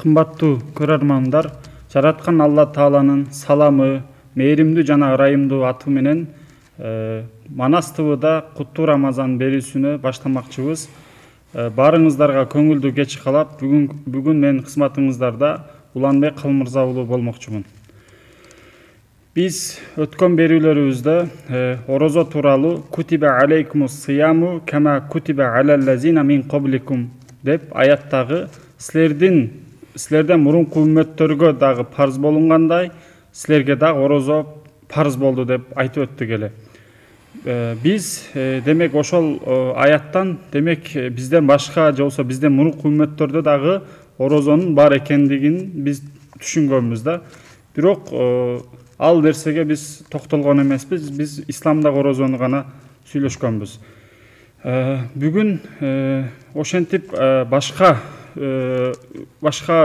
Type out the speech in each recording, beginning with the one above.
Кымбаттуу көрөрмандар, жараткан Алла Тааланын саламы, мээримдүү жана ырайымдуу аты менен Манас ТВда куттуу Рамазан берүүсүнө баштамакчыбыз. Барыңыздарга көңүлдүү кеч каалап, бүгүн мен кызматыңыздарда Уланбек Калмырза уулу болмокчумун. Биз өткөн берүүлөрүбүздө орозо тууралуу кутиба алейкумус сияму кама кутиба алаллазина мин qablikum деп аяттагы силерден мурунку үммөттөргө дагы парз болунгандай, силерге дагы орозо парз болду деп айтып өттүк эле. Биз демек ошол аяттан демек бизден башка же болбосо бизден мурунку үммөттөрдө дагы орозонун бар экендигин биз түшүнгөнбүз да. Бирок ал нерсеге биз токтолгон эмеспиз. Биз исламдагы орозону гана сүйлөшкөнбүз. Бүгүн ошентип башка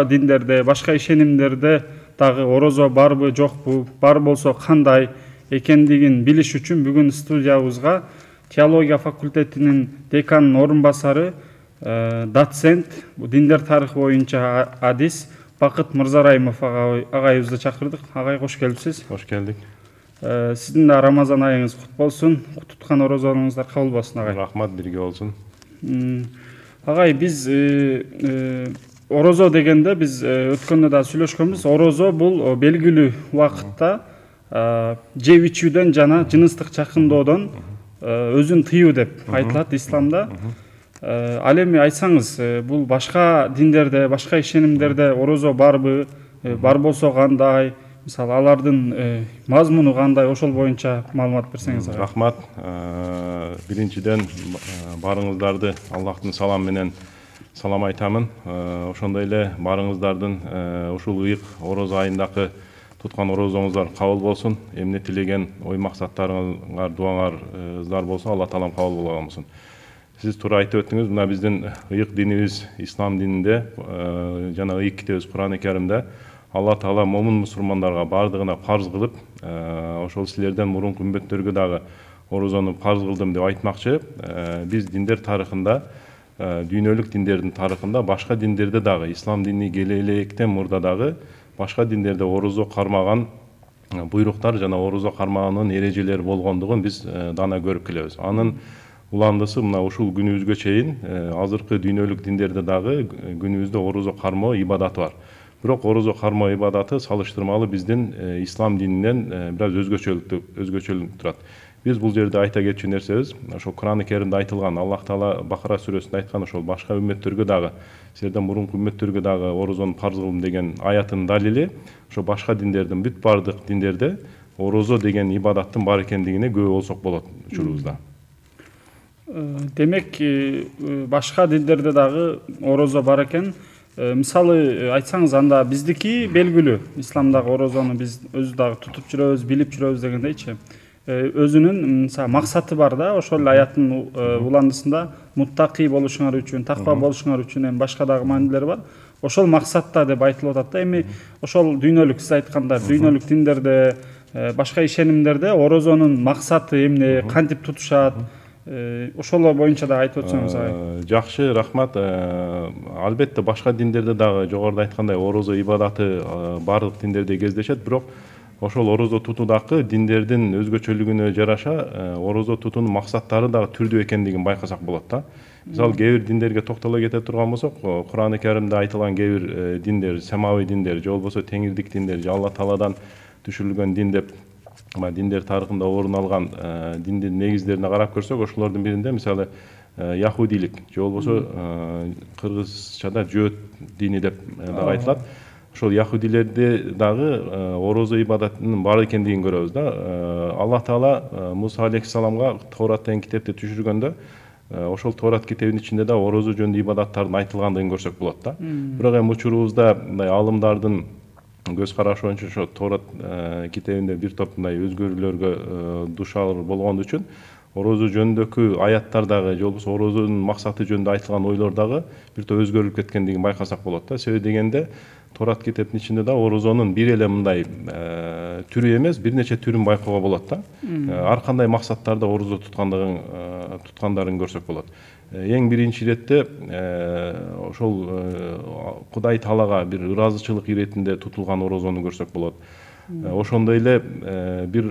диндерде, башка ишенимдерде дагы орозо барбы, жокпу, бар болсо кандай экендигин билиш үчүн бүгүн студиябызга теология факультетинин деканынын орун басары, доцент, диндер тарыхы боюнча адис Бакыт Мырзарайымов агайыбызды чакырдык. Агай, кош келипсиз. Кош келдик. Сиздин да Рамазан айыңыз кут болсун. Туткан орозоңуздар кабыл болсун, агай. Рахмат, бирге болсун. Агай, биз орозо дегенде биз өткөндө да сүйлөшкөнбүз. Орозо бул белгилүү убакытта жеп ичүүдөн жана жыныстык жакындоодон өзүн тыюу деп айтылат исламда. Ал эми айтсаңыз, бул башка диндерде, башка ишенимдерде орозо барбы, бар болсо кандай, мисалы алардын мазмуну кандай, ошол боюнча маалымат берсеңиз. Рахмат. Биринчиден барыңыздарды Аллахтын саламы менен салам айтамын. Ошондой эле барыңыздардын ушул ыйык орозо айындагы туткан орозоңуздар кабыл болсун. Эмне тилеген ой максаттарыңар, дуаңарыңыздар болсо, Алла таалам кабыл болгон болсун. Сиз туура айтып өттүңүз, мына биздин ыйык динибиз ислам дининде жана ыйык китебиз Кур'ан-ы Каримде Алла таала момун мусулмандарга бардыгына парз кылып, ошол силерден мурунку үммөттөргө дагы орозону парз кылдым деп айтмакчы. Биз диндер тарыхында, дүйнөлүк диндердин тарыхында, башка диндерде дагы, ислам дини келе электен мурда дагы башка диндерде орозо кармаган буйруктар жана орозо кармаганын эрежелери болгондугун биз дана көрүп келебиз. Анын уландысы мына ушул күнүбүзгө чейин азыркы дүйнөлүк диндерде дагы күнүбүздө орозо кармоо ибадаты бар. Бирок орозо кармоо ибадаты салыштырмалуу биздин ислам дининен бир аз өзгөчөлүк турат. Биз бул жерде айта кетчү нерсебиз, ошол Кур'ан-ы Каримде айтылган, Аллах таала Бакара сүрөсүндө айткан ошол башка үммөттөргө дагы, силерден мурунку үммөттөргө дагы орозону парз кылдым деген аятынын далили, ошо башка диндердин бүт бардык диндерде орозо деген ибадаттын бар экендигине күбө болсок болот учурубузда. Демек, башка диндерде дагы орозо бар экен. Мисалы айтсаңыз, анда биздики белгилүү, исламдагы орозону биз өзү дагы тутуп жүрөбүз, билип жүрөбүз дегендейчи. Өзүнүн максаты бар да, ошол эле аяттын уландысында муттакый болушуңар үчүн, таква болушуңар үчүн эми башка дагы маанилери бар. Ошол максатта деп айтылып атат да. Эми ошол дүйнөлүк, сиз айткандай, дүйнөлүк диндерде, башка ишенимдерде орозонун максаты эмне, кантип тутушат, ошол боюнча да айтып өтсөңүз. Жакшы, рахмат. Албетте башка диндерде дагы жогоруда айткандай орозо ибадаты бардык диндерде кездешет, бирок ошол орозо тутуудагы диндердин өзгөчөлүгүнө жараша орозо тутуунун максаттары дагы түрдүү экендигин байкасак болот да. Мисалы, кээ бир диндерге токтоло кете турган болсок, Кур'ан-ы Каримде айтылган кээ бир диндер, семавий диндер, же болбосо теңирдик диндер, же Алла тааладан түшүрүлгөн дин деп диндер тарыхында орун алган диндин негиздерине карап көрсөк, ошолордун биринде мисалы яхудилик, же болбосо кыргызчада жөөт дини деп дагы айтылат. Ошол яхудилерде дагы орозо ибадатынын бар экендигин көрөбүз да. Аллах таала Муса алейхиссаламга Торат деген китепти түшүргөндө ошол Торат китебинин ичинде да орозо жөнүндө ибадаттардын айтылгандыгын көрсөк болот да. Бирок эми учурубузда мындай алымдардын көз карашы боюнча ошо Торат китебинде бир топ мындай өзгөрүүлөргө душар болгон үчүн орозо жөнүндөгү аяттардагы же болбосо орозонун максаты жөнүндө айтылган ойлор дагы бир топ өзгөрүлүп кеткендигин байкасак болот да. Себеби дегенде Торат китептин ичинде да орозонун бир эле мындай түрү эмес, бир нече түрүн байкоого болот да. Ар кандай максаттарда орозо туткандарын көрсөк болот. Эң биринчи иретте ошол Кудай Таалага бир ыраазычылык иретинде тутулган орозону көрсөк болот. Ошондой эле бир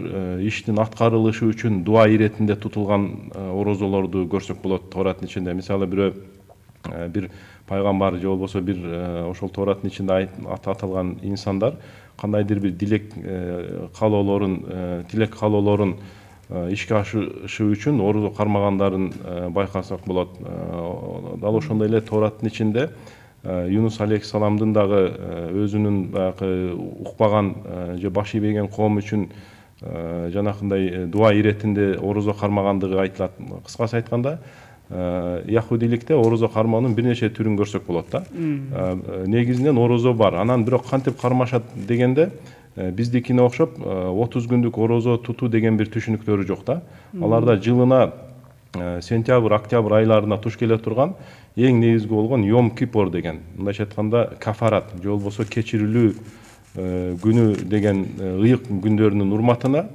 иштин аткарылышы үчүн дуа иретинде тутулган орозолорду көрсөк болот Тораттын ичинде. Мисалы бир пайгамбар же болбосо бир ошол Тораттын ичинде аталган инсандар кандайдыр бир тілек каалоолорун ишке ашырышы үчүн орозо кармагандарын байкасак болот. Дал ошондой эле Тораттын ичинде Юнус алейхисаламдын дагы өзүнүн баягы укпаган же баш ийбеген коом үчүн жанакындай дуа иретинде орозо кармагандыгы айтылат. Кыскасы айтканда, яхудиликте орозо кармоонун бир нече түрүн көрсөк болот да. Негизинен орозо бар. Анан бирок кантип кармашат дегенде, биздикине окшоп 30 күндүк орозо тутуу деген бир түшүнүктөрү жок да. Аларда жылына сентябрь, октябрь айларына туш келе турган эң негизги болгон Йом Кипр деген, мындайча айтканда кафарат же болбосо кечирилүү күнү деген ыйык күндөрүнүн урматына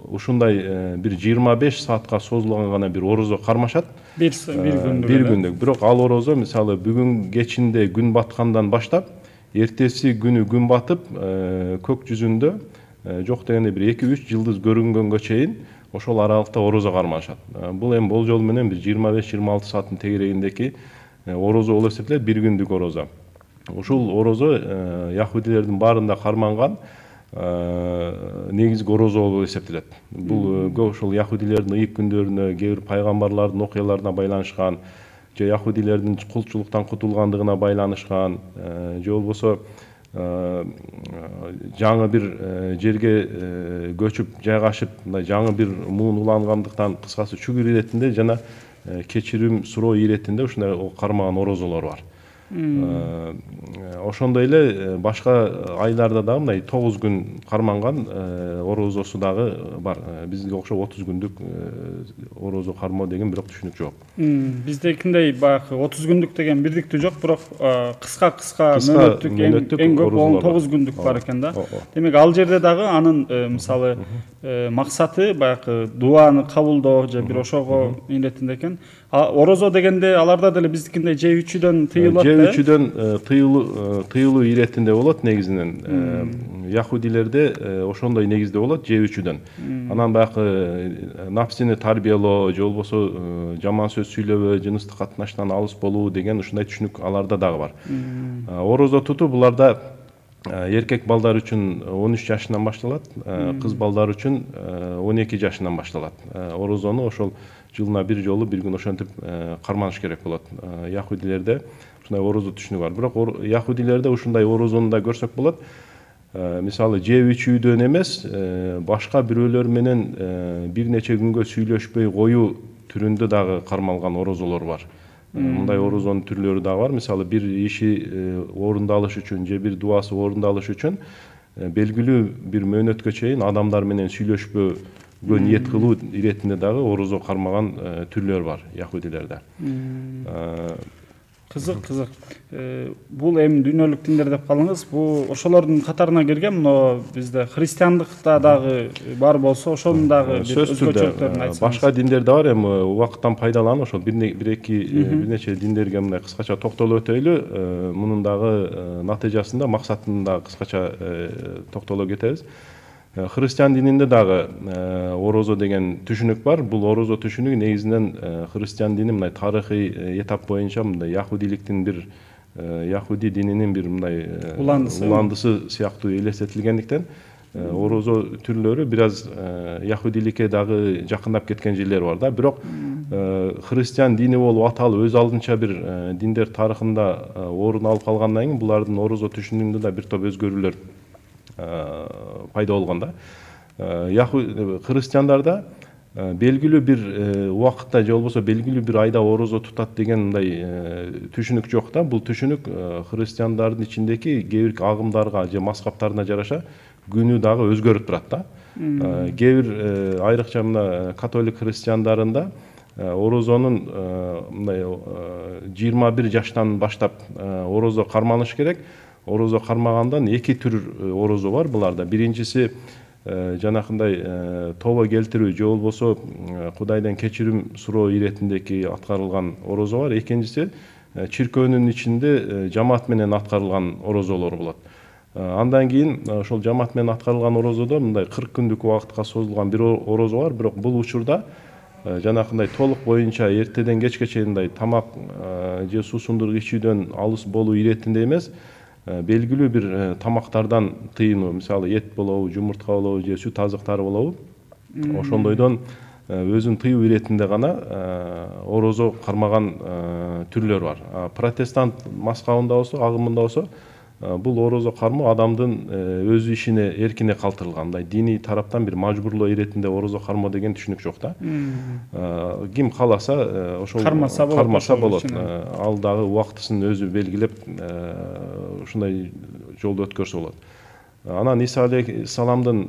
ушундай бир 25 саатка созулган гана бир орозо кармашат. Бир күндүк. Бир күндүк. Бирок ал орозо мисалы бүгүн кечинде күн баткандан баштап, эртеси күнү күн батып, көк жүзүндө жок дегенде бир 2-3 жылдыз көрүнгөнгө чейин ошол аралыкта орозо кармашат. Бул эми болжол менен бир 25-26 сааттын тегерегиндеги орозо болуп эсептелет, бир күндүк орозо. Ушул орозо яхудилердин баарында карманган негизги орозо болуп эсептелет. Бул ошол яхудилердин ыйык күндөрүнө, кээ бир пайгамбарлардын окуяларына байланышкан, же яхудилердин кулчулуктан кутулгандыгына байланышкан, же болбосо жаңы бир жерге көчүп жайгашып, жаңы бир муун улангандыктан, кыскасы шүгүр иретинде жана кечирим суроо иретинде ушундай кармаган орозолор бар. Ошондой эле башка айларда дагы мындай 9 күн карманган орозосу дагы бар. Бизге окшоп 30 күндүк орозо кармоо деген бирок түшүнүк жок. Биздекиндей баягы 30 күндүк деген бирдиктүү жок, бирок кыска мөөнөттүк эң көп 9 күндүк бар экен да. Демек ал жерде дагы анын мисалы максаты баягы дуаны кабылдоо же бир ошого иретинде экен. Орозо дегенде аларда деле биздикиндей Ж3-дөн тыйылат да. Ж3-дөн тыйылуу иретинде болот негизинен. Яхудилерде ошондой негизде болот Ж3-дөн. Анан баягы нафсини тарбиялоо же болбосо жаман сөз сүйлөбөө, жыныстык катнаштан алыс болуу деген ушундай түшүнүк аларда дагы бар. Орозо тутуу буларда эркек балдар үчүн 13 жашынан башталат, кыз балдар үчүн 12 жашынан башталат. Орозону ошол жылына бир жолу бир күн ошентип карманыш керек болот. Яхудилерде ушундай орозо түшүнүгү бар. Бирок яхудилерде ушундай орозону да көрсөк болот. Мисалы Ж3-дөн эмес, башка бирөөлөр менен бир нече күнгө сүйлөшпөй коюу түрүндө дагы кармалган орозолор бар. Мындай орозонун түрлөрү дагы бар. Мисалы бир иши орундалыш үчүн же бир дуасы орундалыш үчүн белгилүү бир мөөнөткө чейин адамдар менен сүйлөшпөгө ниет кылуу иретинде дагы орозо кармаган түрлөр бар яхудилерде. Кызык. Бул эми дүйнөлүк диндер деп калыңыз. Бул ошолордун катарына кирген, мына бизде христиандыкта дагы бар болсо, ошонун дагы бир өзгөчөлүктөрүн айтсаңыз. Башка диндер да бар, эми убакыттан пайдаланып ошол бир нече диндерге мындай кыскача токтолуп өтөйлү. Мунун дагы натыйжасында максатын да кыскача токтолуп кетебиз. Христиан дининде дагы орозо деген түшүнүк бар. Бул орозо түшүнүгү негизинен христиан дини мындай тарыхый этап боюнча мындай яхудиликтин бир яхуди дининин бир мындай уландысы сыяктуу элестетилгендиктен орозо түрлөрү бир аз яхудиликке дагы жакындап кеткен жерлери бар да. Бирок христиан дини болуп аталып өз алдынча бир диндер тарыхында орун алып калгандан кийин булардын орозо түшүнүгүндө да бир топ өзгөрүүлөр пайда болгон да. Христиандарда белгилүү бир убакытта же болбосо белгилүү бир айда орозо тутат деген мындай түшүнүк жок да. Бул түшүнүк христиандардын ичиндеги кээ бир агымдарга же мазхабтарына жараша күнү дагы өзгөрүп турат да. Кээ бир айрыкча мына католик христиандарында орозонун мындай 21 жаштан баштап орозо карманыш керек. Орозо кармагандан эки түр орозо бар буларда. Биринчиси жанакындай тоба келтирүү же болбосо Кудайдан кечирим суроо иретиндеги аткарылган орозо бар. Экинчиси чиркөөнүн ичинде жамаат менен аткарылган орозолор болот. Андан кийин ошол жамаат менен аткарылган орозодо мындай 40 күндүк убакытка созулган бир орозо бар, бирок бул учурда жанакындай толук боюнча эртеден кечке чейин мындай тамак же суусундук ичүүдөн алыс болуу иретинде эмес, белгилүү бир тамактардан тыйынуу, мисалы эт болобу, жумуртка болобу же сүт азыктары болобу, ошондойдон өзүн тыюу иретинде гана орозо кармаган түрлөр бар. Протестант мазхабында болсо, агымында болсо, бул орозо кармоо адамдын өз ишине, эркине калтырылган. Мындай диний тараптан бир мажбурлоо иретинде орозо кармоо деген түшүнүк жок да. Ким кааласа ошол кармаса болот. Ал дагы убактысын өзү белгилеп ушундай жолду өткөрсө болот. Анан Иса алейхисаламдын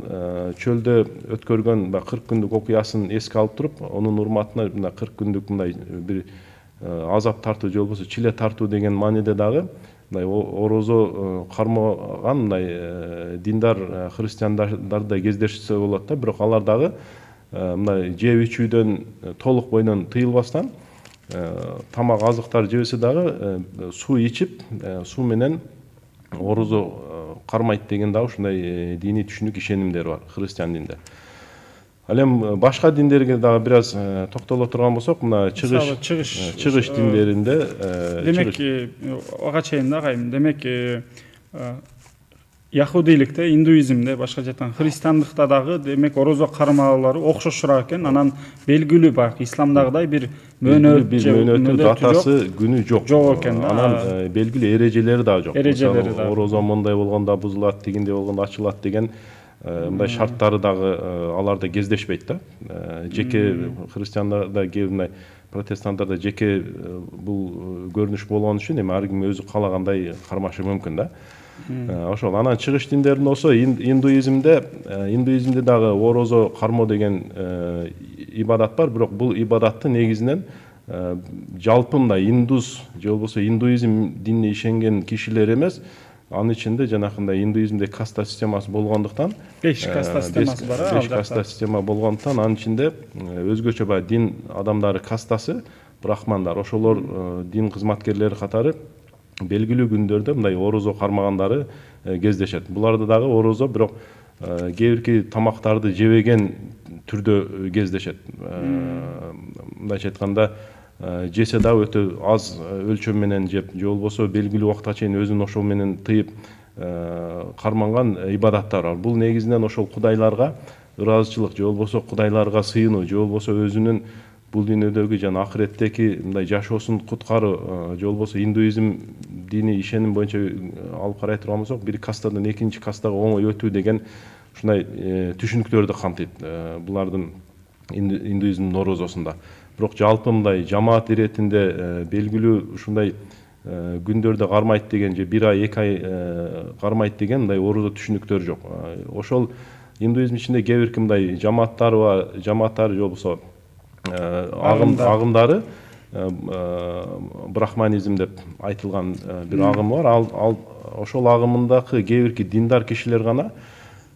чөлдө өткөргөн 40 күндүк окуясын эске алып туруп, онун урматына мына 40 күндүк мындай бир азап тартуу же болбосо чиле тартуу деген мааниде дагы мындай орозо кармаган мындай диндар христиандарды кездешсе болот да. Бирок алар дагы мындай жеп ичүүдөн толук бойдон тыйылбастан тамак азыктар жебесе дагы суу ичип, суу менен орозо кармайт деген дагы ушундай диний түшүнүк, ишенимдер бар христиан динде. Ал эми башка диндерге дагы бир аз токтоло турган болсок, мына чыгыш диндеринде демек ага чейин да кайым. Демек яхудиликте, индуизмде, башка жактан христиандыкта дагы демек орозо кармаалары окшошураак экен. Анан белгилүү баягы исламдагыдай бир мөөнөтү, датасы, күнү жок экен да. Анан белгилүү эрежелери дагы жок. Орозо мондай болгондо бузулат, тигиндей болгондо ачылат деген мындай шарттары дагы аларда кездешпейт да. Жеке христиандарда, мындай протестанттарда жеке бул көрүнүш болгон үчүн эми ар ким өзү каалагандай кармашы мүмкүн да. Ошол. Анан чыгыш диндеринде болсо индуизмде дагы орозо кармоо деген ибадат бар, бирок бул ибадатты негизинен жалпы мындай индус же болбосо индуизм динине ишенген кишилер эмес, анын ичинде жанакындай индуизмде каста системасы болгондуктан, 5 каста системасы бар. 5 каста система болгондуктан анын ичинде өзгөчө баягы дин адамдары кастасы, брахмандар, ошолор дин кызматкерлери катары белгилүү күндөрдө мындай орозо кармагандары кездешет. Буларда дагы орозо бирок кээ бирки тамактарды жебеген түрдө кездешет. Мындайча айтканда жесе дагы өтө аз өлчөм менен жеп, же болбосо белгилүү убакытка чейин өзүн ошол менен тыйып карманган ибадаттар бар. Бул негизинен ошол кудайларга ыраазычылык же болбосо кудайларга сыйынуу же болбосо өзүнүн бул дүйнөдөгү жана ахиреттеги мындай жашоосун куткаруу же болбосо индуизм дини ишеним боюнча алып карай турган болсок, бир кастадан экинчи кастага оңой өтүү деген ушундай түшүнүктөрдү камтыйт булардын индуизмдин орозосунда. Бирок жалпы мындай жамаат иретинде белгилүү ушундай күндөрдө кармайт деген же бир ай, 2 ай кармайт деген мындай орозо түшүнүктөр жок. Ошол индуизм ичинде кээ бирки мындай жамааттар же болбосо агымдары, брахманизм деп айтылган бир агым бар. Ал ошол агымындагы кээ бирки диндар кишилер гана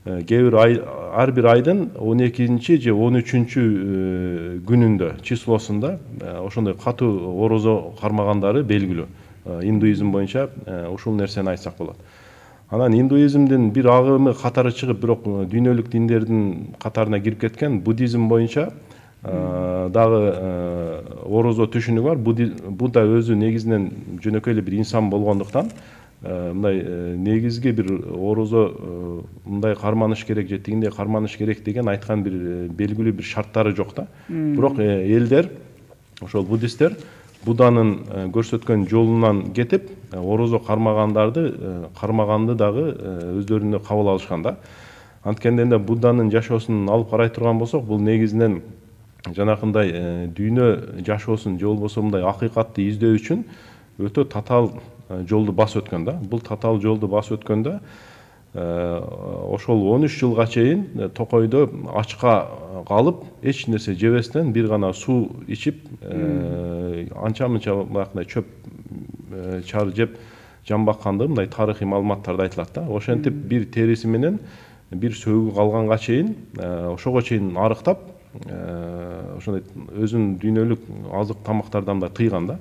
кээ бир ар бир айдын 12-чи же 13-чү күнүндө, числосунда ошондой катуу орозо кармагандары белгилүү. Индуизм боюнча ушул нерсени айтсак болот. Анан индуизмдин бир агымы катары чыгып, бирок дүйнөлүк диндердин катарына кирип кеткен буддизм боюнча дагы орозо түшүнүгү бар. Будда өзү негизинен жөнөкөй эле бир инсан болгондуктан мындай негизги бир орозо мындай карманыш керек же тигиндей карманыш керек деген айткан бир белгилүү бир шарттары жок да. Бирок элдер, ошол буддисттер Будданын көрсөткөн жолунан кетип, орозо кармаганды дагы өздөрүнө кабыл алышкан да. Анткенде Будданын жашоосун алып карай турган болсок, бул негизинен жанакындай дүйнө жашоосун же болбосо мындай акыйкатты издөө үчүн өтө татаал жолду басып өткөн да. Бул татаал жолду басып өткөндө ошол 13 жылга чейин токойдо ачка калып эч нерсе жебестен бир гана суу ичип анча мынча баягындай чөп чар жеп жан баккандыгы мындай тарыхый маалыматтарда айтылат да. Ошентип бир териси менен бир сөөгү калганга чейин ошого чейин арыктап ошондой өзүнүн дүйнөлүк азык тамактардан да тыйган да.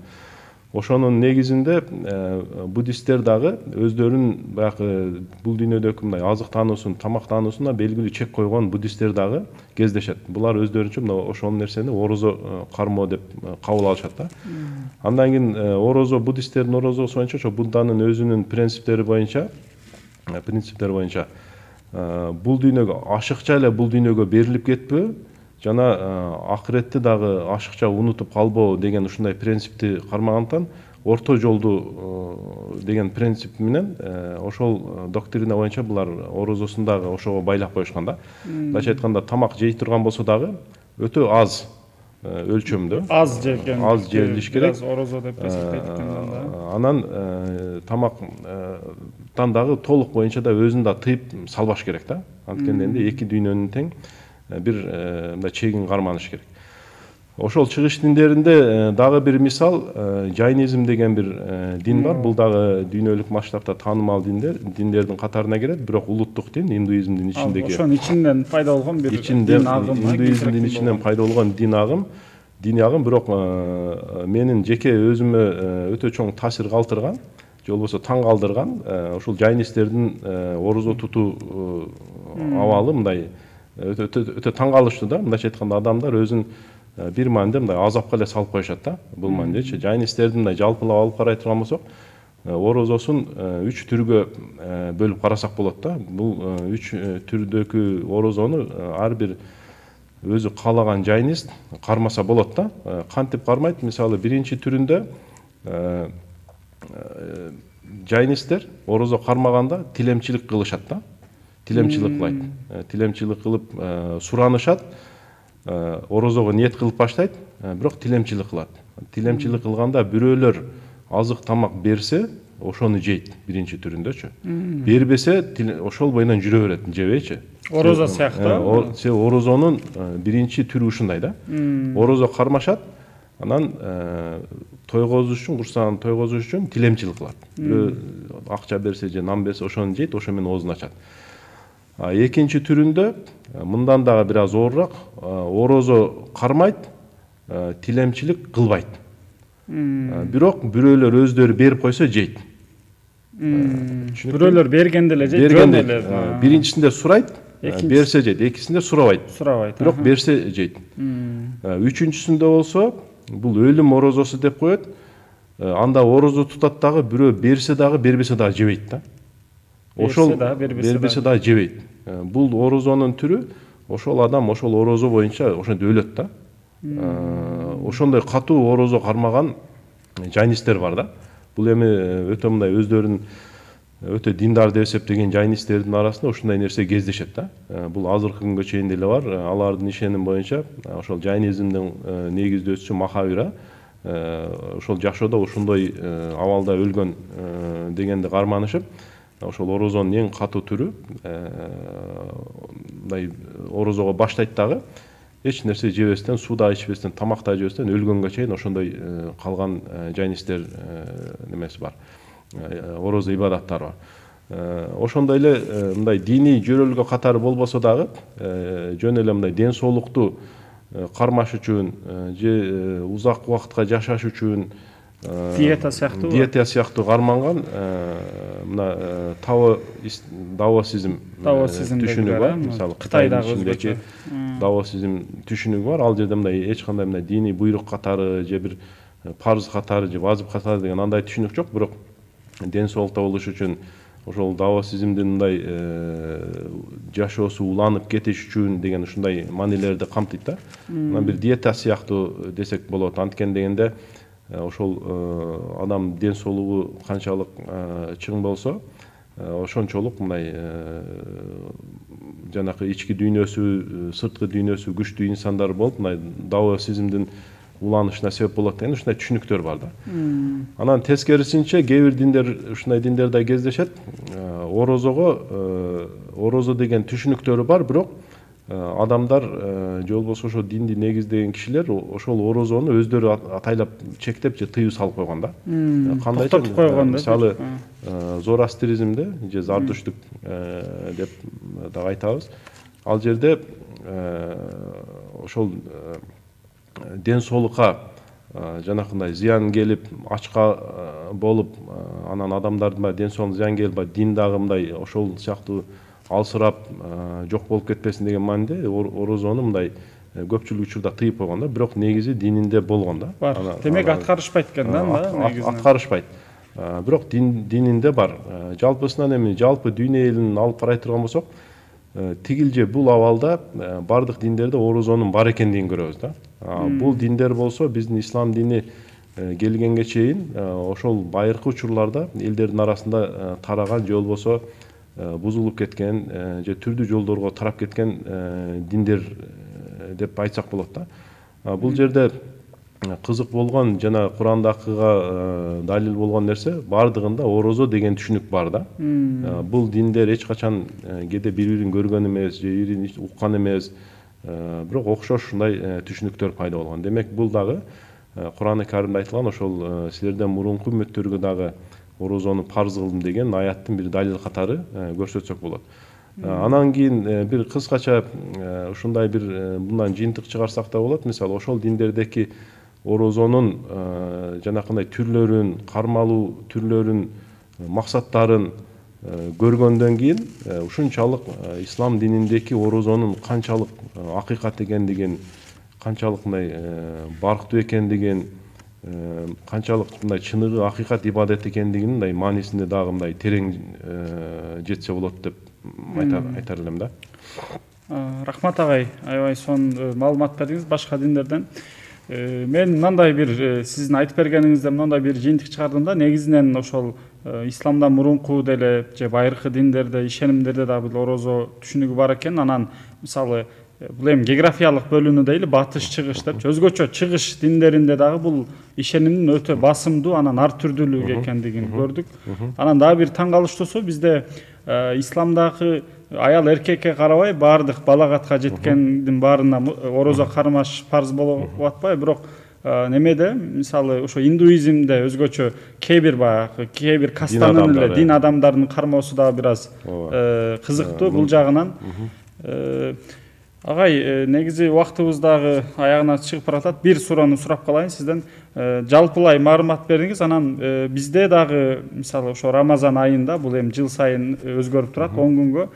Ошонун негизинде буддисттер дагы өздөрүнүн баягы бул дүйнөдөгү мындай азык таануусун, тамак таануусуна белгилүү чек койгон буддисттер дагы кездешет. Булар өздөрүнчө мына ошол нерсени орозо кармоо деп кабыл алышат да. Андан кийин орозо буддисттердин орозосу боюнча ошо Будданын өзүнүн принциптери боюнча бул дүйнөгө ашыкча эле бул дүйнөгө берилип кетпөө жана акыретти дагы ашыкча унутуп калбоо деген ушундай принципти кармагандыктан орто жолду деген принцип менен ошол доктрина боюнча булар орозосун дагы ошого байлап коюшкан да. Мындайча айтканда тамак жей турган болсо дагы өтө аз өлчөмдө аз жеилиш керек. Biraz орозо деп эсептейт экен да. Анан тамактан дагы толук боюнча да өзүн да тыйып салбаш керек да. Анткенде эки дүйнөнүн тең бир мындай чегин карманыш керек. Ошол чыгыш диндеринде дагы бир мисал жайнизм деген бир дин бар. Бул дагы дүйнөлүк масштабта таанымал диндердин катарына кирет, бирок улуттук дин, индуизмдин ичиндеги. Ошонун ичинен пайда болгон бир дин агым. Индуизмдин ичинен пайда болгон диний агым, бирок менин жеке өзүмө өтө чоң таасир калтырган, же болбосо таң калтырган ошол жайнисттердин орозо тутуу абалы мындай өтө таң калыштуу да. Мындайча айтканда адамдар өзүн бир мааниде мындай азапка эле салып коюшат да. Бул маанидечи жайнисттердин мындай жалпылап алып карай турган болсок, орозосун 3 түргө бөлүп карасак болот да. Бул 3 түрдөгү орозону ар бир өзү каалаган жайнист кармаса болот да. Кантип кармайт? Мисалы биринчи түрүндө жайнисттер орозо кармаганда тилемчилик кылышат да. Тилемчилик кылайт. Тилемчилик кылып суранышат. Орозого ниет кылып баштайт, бирок тилемчилик кылат. Тилемчилик кылганда бирөөлөр азык тамак берсе, ошону жейт биринчи түрүндөчү. Бербесе, ошол боюнан жүрө берет, жебейчи. Орозо сыяктуу. Орозонун биринчи түрү ушундай да. Орозо кармашат, анан тойгозуш үчүн, курсагын тойгозуш үчүн тилемчилик кылат. Бирөө акча берсе же нан берсе, ошону жейт, ошо менен оозун ачат. Экинчи түрүндө мындан дагы бир аз оорураак, орозо кармайт, тилемчилик кылбайт. Бирок бирөөлөр өздөрү берип койсо жейт. Бирөөлөр бергенде эле жейт, жөн эле. Биринчисинде сурайт, берсе жейт, экинчисинде сурабайт. Бирок берсе жейт. Үчүнчүсүндө болсо, бул өлүм орозосу деп коет. Анда орозо тутат дагы, бирөө берсе дагы, бербесе дагы жебейт да. Ошол бербесе дагы жебейт. Бул орозонун түрү, ошол адам ошол орозо боюнча ошентип өлөт да. Ошондой катуу орозо кармаган жайнисттер бар да. Бул эми өтө мындай өздөрүн өтө диндар деп эсептеген жайнисттердин арасында ушундай нерсе кездешет да. Бул азыркы күнгө чейин деле бар. Алардын ишеним боюнча ошол жайнизмдин негиздөөчүсү Махавира ошол жашоодо ушундай абалда өлгөн дегенди карманышып, ошол орозонун эң катуу түрү мындай орозого баштайт дагы эч нерсе жебестен, суу да ичпестен, тамак да жебестен өлгөнгө чейин ошондой калган жайнисттер немеси бар. Орозо ибадаттары бар. Ошондой эле мындай диний жөрөлгө катары болбосо дагы жөн эле мындай ден соолукту кармаш үчүн же узак убакытка жашаш үчүн диета сыяктуу карманган мына даосизм түшүнүгү бар. Мисалы Кытайдын ичиндеги даосизм түшүнүгү бар. Ал жерде мындай эч кандай мындай диний буйрук катары же бир парыз катары же вазип катары деген андай түшүнүк жок, бирок ден соолукта болуш үчүн ошол даосизмдин мындай жашоосу уланып кетиш үчүн деген ушундай маанилерди камтыйт да. Мына бир диета сыяктуу десек болот. Анткени дегенде ошол адам ден соолугу канчалык чың болсо, ошончолук мындай жанакы ички дүйнөсү, сырткы дүйнөсү күчтүү инсандар болуп, мындай даосизмдин уланышына себеп болот деген ушундай түшүнүктөр бар да. Анан тескерисинче кээ бир диндер ушундай диндер да кездешет. Орозо деген түшүнүктөрү бар, бирок адамдар же болбосо ошо динди негиздеген кишилер ошол орозону өздөрү атайлап чектеп же тыюу салып койгон да. Кандай токтотуп койгон да. Мисалы зороастризмде же зардуштук деп дагы айтабыз. Ал жерде ошол ден соолукка жанакындай зыян келип, ачка болуп, анан адамдардын ден соолугуна зыян келип, дин дагы мындай ошол сыяктуу алсырап жок болуп кетпесин деген мааниде орозону мындай көпчүлүк учурда тыйып койгон да, бирок негизи дининде болгон да. Бар. Демек аткарышпайт экен да, негизи. Аткарышпайт. Бирок дининде бар. Жалпысынан эми жалпы дүйнө элин алып карай турган болсок, тигил же бул абалда бардык диндерде орозонун бар экендигин көрөбүз да. Бул диндер болсо биздин ислам дини келгенге чейин ошол байыркы учурларда элдердин арасында тараган же болбосо бузулуп кеткен же түрдүү жолдорго тарап кеткен диндер деп айтсак болот да. Бул жерде кызык болгон жана Курандакыга далил болгон нерсе бардыгында орозо деген түшүнүк бар да. Бул диндер эч качан кээде бири-бирин көргөн эмес, же бири-бирин уккан эмес, бирок окшош ушундай түшүнүктөр пайда болгон. Демек бул дагы Куран-ы Каримде айтылган ошол силерден мурунку үммөттөргө дагы орозону парз кылдым деген аяттын бир далил катары көрсөтсөк болот. Анан кийин бир кыскача ушундай бир мындан жыйынтык чыгарсак да болот. Мисалы ошол диндердеки орозонун жанакындай түрлөрүн, кармалуу түрлөрүн, максаттарын көргөндөн кийин ушунчалык ислам дининдеки орозонун канчалык акыйкат экендигин, канчалык мындай барктуу экендигин, канчалык мындай чыныгы акыйкат ибадет экендигинин мындай маанисине дагы мындай терең жетсе болот деп айтар элем да. Рахмат агай, аябай сонун маалымат бердиңиз башка диндерден. Мен мындай бир сиздин айтып бергениңизден мындай бир жыйынтык чыгардым да, негизинен ошол исламдан мурунку деле же байыркы диндерде, ишенимдерде дагы бул орозо түшүнүгү бар экен. Анан мисалы бул эми географиялык бөлүнүү дейли, батыш, чыгыш депчи. Өзгөчө чыгыш диндеринде дагы бул ишенимдин өтө басымдуу, анан ар түрдүүлүк экендигин көрдүк. Анан дагы бир таң калыштуусу, бизде исламдагы аял эркекке карабай баардык балагатка жеткендин баарына орозо кармаш парз болуп атпайбы, бирок немеде мисалы ошо индуизмде өзгөчө кээ бир кастанын эле дин адамдарынын кармоосу дагы бир аз кызыктуу бул жагынан. Агай, негизи убактыбыз дагы аягына чыгып баратат. Бир суроону сурап калайын сизден. Жалпылай маалымат бериңиз. Анан бизде дагы мисалы ошо Рамазан айында, бул эми жыл сайын өзгөрүп турат, 10 күнгө.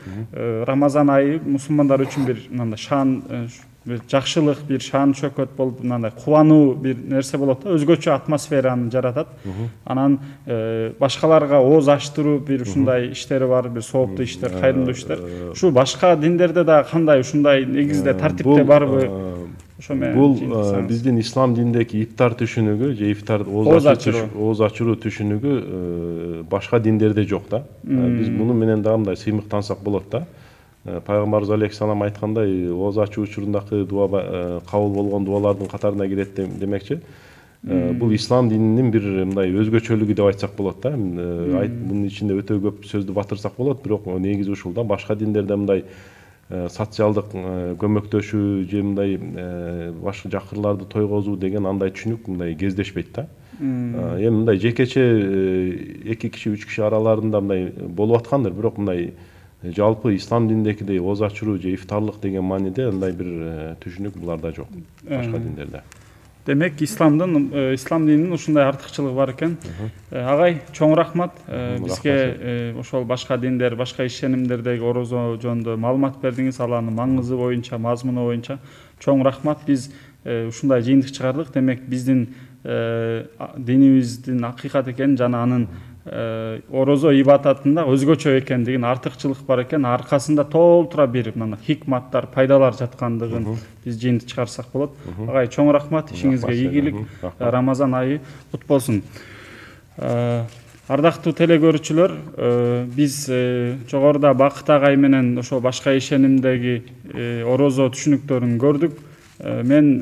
Рамазан айы мусулмандар үчүн бир мындай шаан, бир жакшылык, бир шаан чөкөт болуп, мындай кубануу бир нерсе болот да, өзгөчө атмосфераны жаратат. Анан башкаларга ооз ачтыруу бир ушундай иштери бар, бир сооптуу иштер, кайрымдуу иштер. Ушу башка диндерде да кандай ушундай негизде тартипте барбы? Ошо менен бул биздин ислам дининдеги ифтар түшүнүгү же ифтар ооз ачыруу түшүнүгү башка диндерде жок да. Биз муну менен дагы мындай сыймыктансак болот да. Пайгамбарыбыз алейхиссалам айткандай, ооз ачуу учурундагы дуа кабыл болгон дуалардын катарына кирет демекчи. Бул ислам дининин бир мындай өзгөчөлүгү деп айтсак болот да. Мунун ичинде өтө көп сөздү батырсак болот, бирок негизи ушул да. Башка диндерде мындай социалдык көмөктөшүү же мындай башка жакырларды тойгозуу деген андай түшүнүк мындай кездешпейт да. Эми мындай жекече 2 киши 3 киши араларында мындай болуп аткандыр, бирок мындай жалпы ислам дининдегидей ооз ачыруу же ифтарлык деген мааниде мындай бир түшүнүк буларда жок башка диндерде. Демек ислам дининин ушундай артыкчылыгы бар экен. Агай, чоң рахмат. Бизге ошол башка диндер, башка ишенимдердеги орозо жөнүндө маалымат бердиңиз, алардын маңызы боюнча, мазмуну боюнча. Чоң рахмат. Биз ушундай жыйынтык чыгардык. Демек биздин динибиздин акыйкат экенин жана анын орозо ибадатында өзгөчө экендигин, артыкчылык бар экен, аркасында толтура бир хикматтар, пайдалар жаткандыгын биз жыйынтык чыгарсак болот. Агай, чоң рахмат, ишиңизге ийгилик, Рамазан айы кут болсун. Ардактуу телекөрүүчүлөр, биз жогоруда Бакыт агай менен ошо башка ишенимдеги орозо түшүнүктөрүн көрдүк. Мен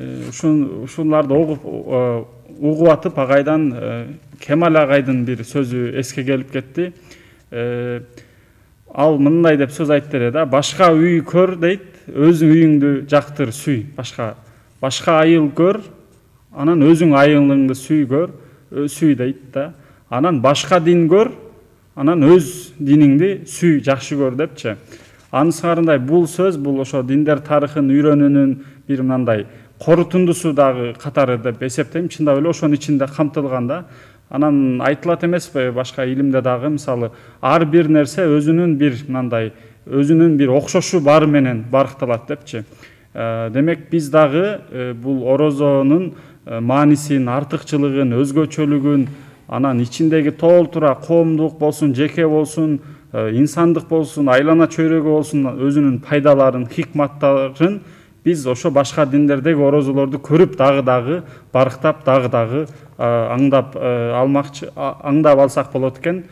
ушуларды угуп атып агайдан Кемал агайдын бир сөзү эске келип кетти. Ал мындай деп сөз айтты да, башка үй көр дейт, өзүң үйүңдү жактыр сүй. Башка айыл көр, анан өзүң айылыңды сүй дейт да. Анан башка дин көр, анан өз диниңди сүй, жакшы көр депчи. Анысыңарындай бул сөз, бул ошо диндер тарыхын үйрөнүүнүн бир мындай корутундусу дагы катары деп эсептейм. Чындап эле ошонун ичинде камтылган да. Анан айтылат эмеспи, башка илимде дагы мисалы ар бир нерсе өзүнүн бир мындай өзүнүн бир окшошу бары менен баркталат депчи. Демек биз дагы бул орозонун маанисин, артыкчылыгын, өзгөчөлүгүн, анан ичиндеги толтура коомдук болсун, жеке болсун, инсандык болсун, айлана чөйрөгү болсун, өзүнүн пайдаларын, хикматтарын биз ошо башка диндердеги орозолорду көрүп дагы барктап дагы аңдап алсак болот экен.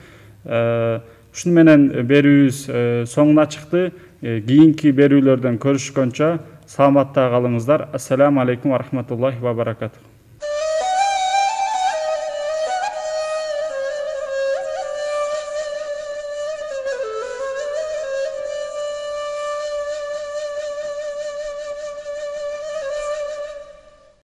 Ушуну менен берүүбүз соңуна чыкты. Кийинки берүүлөрдөн көрүшкөнчө саламатта калыңыздар. Ассаламу алейкум ва рахматуллахи ва баракатух.